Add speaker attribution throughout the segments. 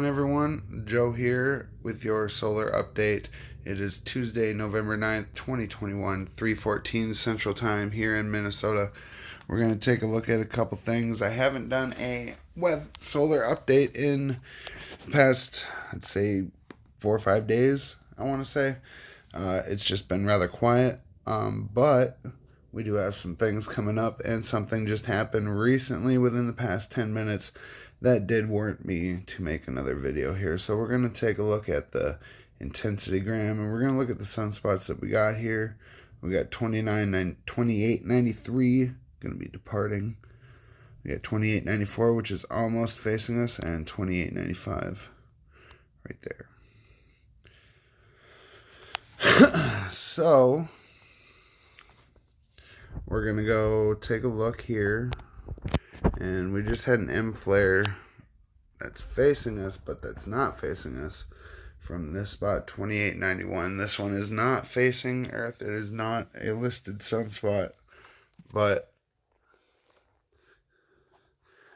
Speaker 1: Everyone, Joe here with your solar update. It is Tuesday, November 9th, 2021, 3:14 Central Time here in Minnesota. We're going to take a look at a couple things. I haven't done a solar update in the past, I'd say, 4 or 5 days, I want to say. It's just been rather quiet, but we do have some things coming up, and something just happened recently within the past 10 minutes that did warrant me to make another video here. So we're going to take a look at the intensity gram, and we're going to look at the sunspots that we got here. We got 2893 going to be departing. We got 2894, which is almost facing us, and 2895 right there. So we're going to go take a look here. And we just had an M flare that's facing us, but that's not facing us from this spot, 2891. This one is not facing Earth. It is not a listed sunspot, but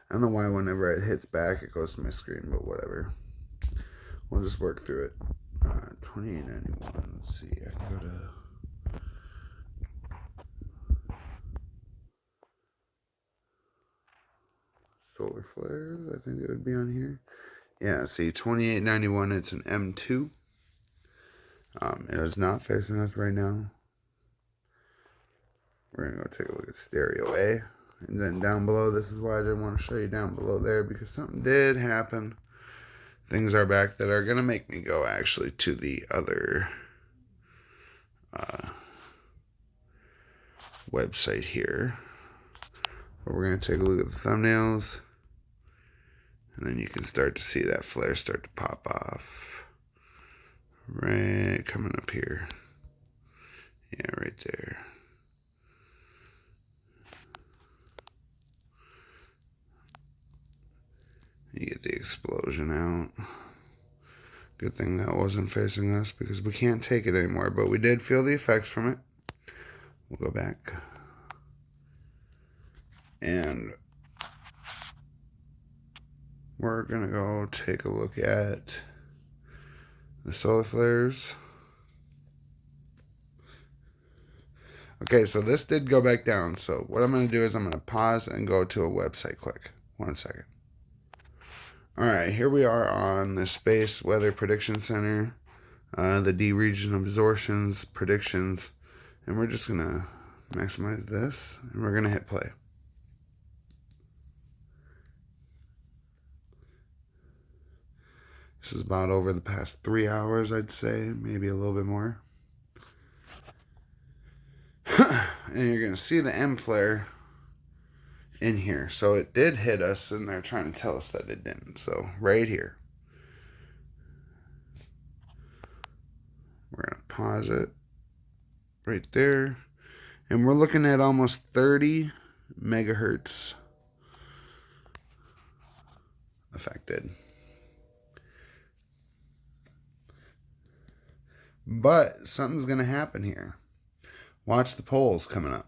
Speaker 1: I don't know why whenever it hits back, it goes to my screen, but whatever. We'll just work through it. 2891, let's see, I can go to... solar flares, I think it would be on here. Yeah, see, 2891, it's an M2. It is not facing us right now. We're going to go take a look at stereo A. And then down below, this is why I didn't want to show you down below there, because something did happen. Things are back that are going to make me go actually to the other website here. But we're going to take a look at the thumbnails. And then you can start to see that flare start to pop off. Right coming up here. Yeah, right there. You get the explosion out. Good thing that wasn't facing us, because we can't take it anymore. But we did feel the effects from it. We'll go back. And we're going to go take a look at the solar flares. Okay, so this did go back down. So what I'm going to do is I'm going to pause and go to a website quick. 1 second. All right, here we are on the Space Weather Prediction Center, the D region absorptions, predictions, and we're just going to maximize this, and we're going to hit play. This is about over the past 3 hours, I'd say, maybe a little bit more. And you're going to see the M flare in here. So it did hit us, and they're trying to tell us that it didn't. So right here. We're going to pause it right there. And we're looking at almost 30 megahertz affected. But something's going to happen here. Watch the poles coming up.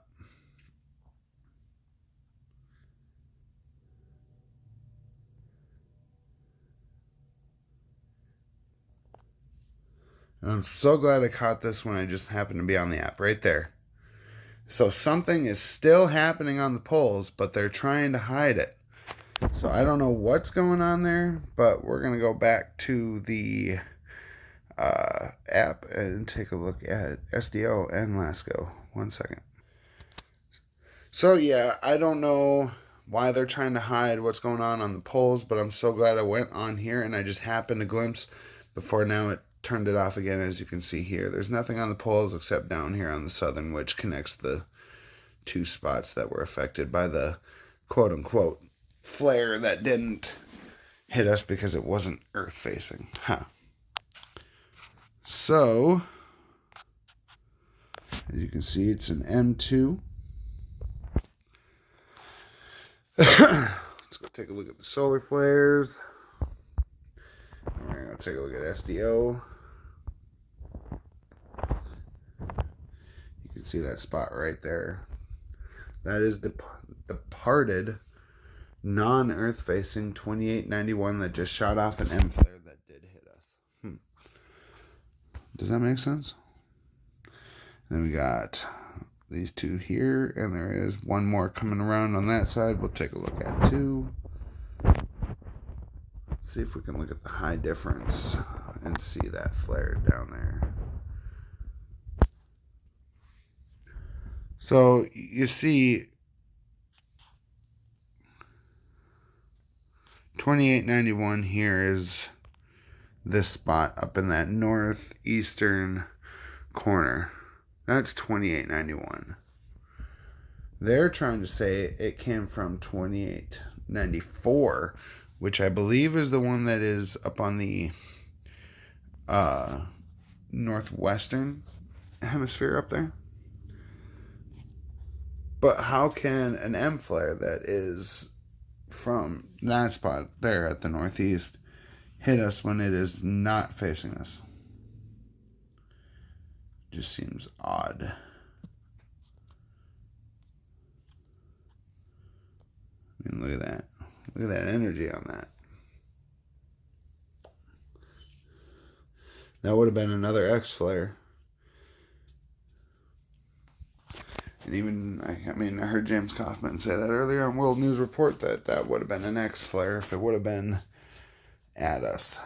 Speaker 1: And I'm so glad I caught this when I just happened to be on the app right there. So something is still happening on the poles, but they're trying to hide it. So I don't know what's going on there, but we're going to go back to the app and take a look at SDO and LASCO. 1 second. So yeah, I don't know why they're trying to hide what's going on the poles, but I'm so glad I went on here and I just happened to glimpse before now it turned it off again. As you can see here, there's nothing on the poles except down here on the southern, which connects the two spots that were affected by the quote-unquote flare that didn't hit us because it wasn't earth facing. So as you can see, it's an M2. Let's go take a look at the solar flares. We're going to take a look at SDO. You can see that spot right there. That is departed non-Earth facing 2891 that just shot off an M flare that did hit us. Does that make sense? Then we got these two here, and there is one more coming around on that side. We'll take a look at too. See if we can look at the high difference and see that flare down there. So you see 2891 here is this spot up in that northeastern corner. That's 2891. They're trying to say it came from 2894, which I believe is the one that is up on the northwestern hemisphere up there. But how can an M flare that is from that spot there at the northeast hit us when it is not facing us? Just seems odd. I mean, look at that. Look at that energy on that. That would have been another X flare. And even, I heard James Kaufman say that earlier on World News Report that that would have been an X flare if it would have been at us.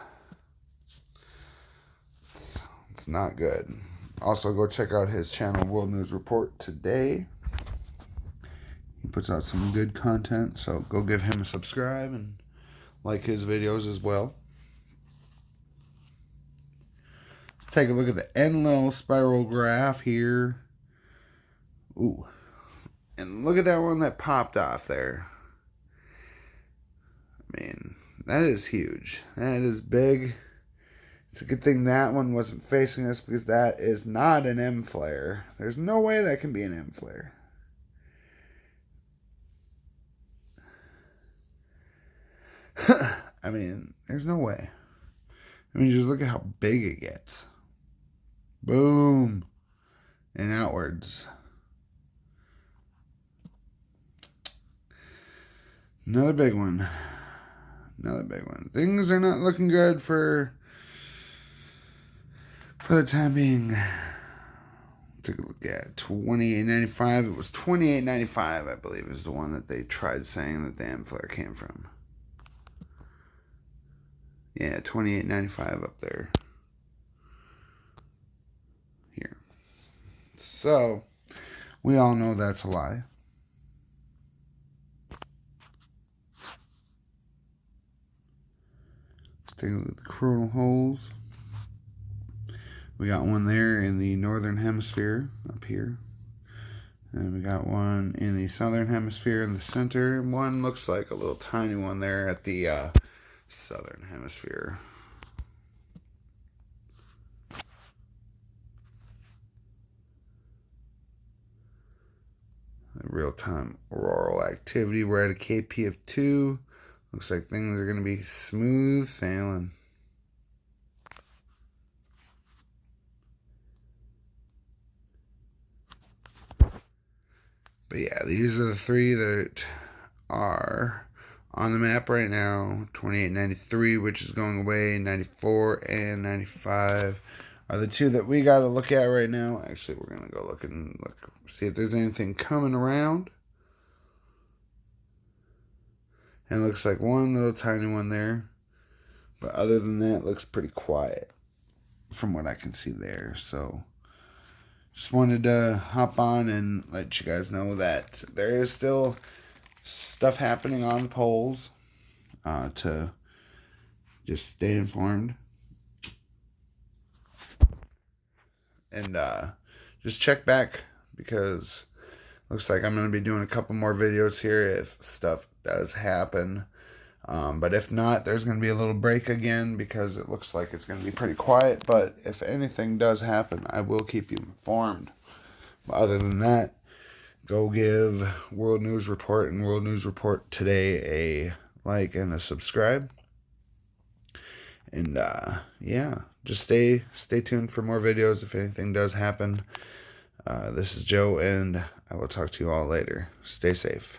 Speaker 1: It's not good. Also, go check out his channel, World News Report Today. He puts out some good content, so go give him a subscribe and like his videos as well. Let's take a look at the Enlil spiral graph here. Ooh. And look at that one that popped off there. I mean, that is huge. That is big. It's a good thing that one wasn't facing us because that is not an M flare. There's no way that can be an M flare. I mean, there's no way. I mean, just look at how big it gets. Boom. And outwards. Another big one. Another big one. Things are not looking good for the time being. Take a look at 2895. It was 2895, I believe, is the one that they tried saying that the M flare came from. Yeah, 2895 up there. Here. So, we all know that's a lie. Take a look at the coronal holes. We got one there in the northern hemisphere up here. And we got one in the southern hemisphere in the center. And one looks like a little tiny one there at the southern hemisphere. Real-time auroral activity. We're at a KP of 2. Looks like things are going to be smooth sailing. But yeah, these are the three that are on the map right now. 2893, which is going away. 94 and 95 are the two that we got to look at right now. Actually, we're going to go look, see if there's anything coming around. And it looks like one little tiny one there. But other than that, it looks pretty quiet from what I can see there. So, just wanted to hop on and let you guys know that there is still stuff happening on the poles to just stay informed. And just check back because looks like I'm going to be doing a couple more videos here if stuff does happen. But if not, there's going to be a little break again because it looks like it's going to be pretty quiet. But if anything does happen, I will keep you informed. But other than that, go give World News Report and World News Report Today a like and a subscribe. And yeah, just stay tuned for more videos if anything does happen. This is Joe, and I will talk to you all later. Stay safe.